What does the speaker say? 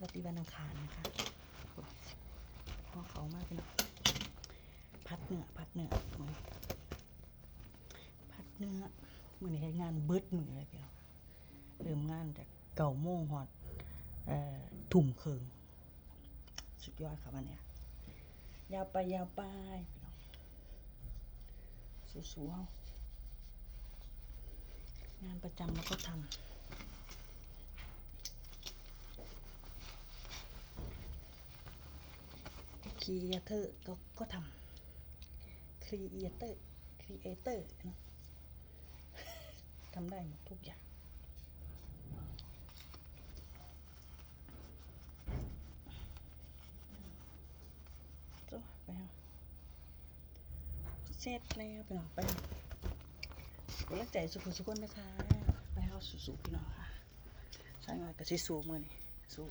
วัสดีวันอังคารนะคะพอเขามากเลยพัดเนื้อมือพัดเนื้อมือในงานเบิดมือเลยพี่น้องเริ่มงานจาก9 โมงหอดทุ่มครึ่งสุดยอดครับวันเนี้ยยาวไปพี่น้องสู้ๆเอางานประจำเราก็ทำครีเอเตอร์ก็ทำครีเอเตอร์นะทำได้หมดทุกอย่างไปเอาเสร็จแล้วพี่น้องไปกำลังใจสุขๆนะคะไปเอาสู้ๆพี่น้องค่ะใช่ไหมกับสู้มือนี่สู้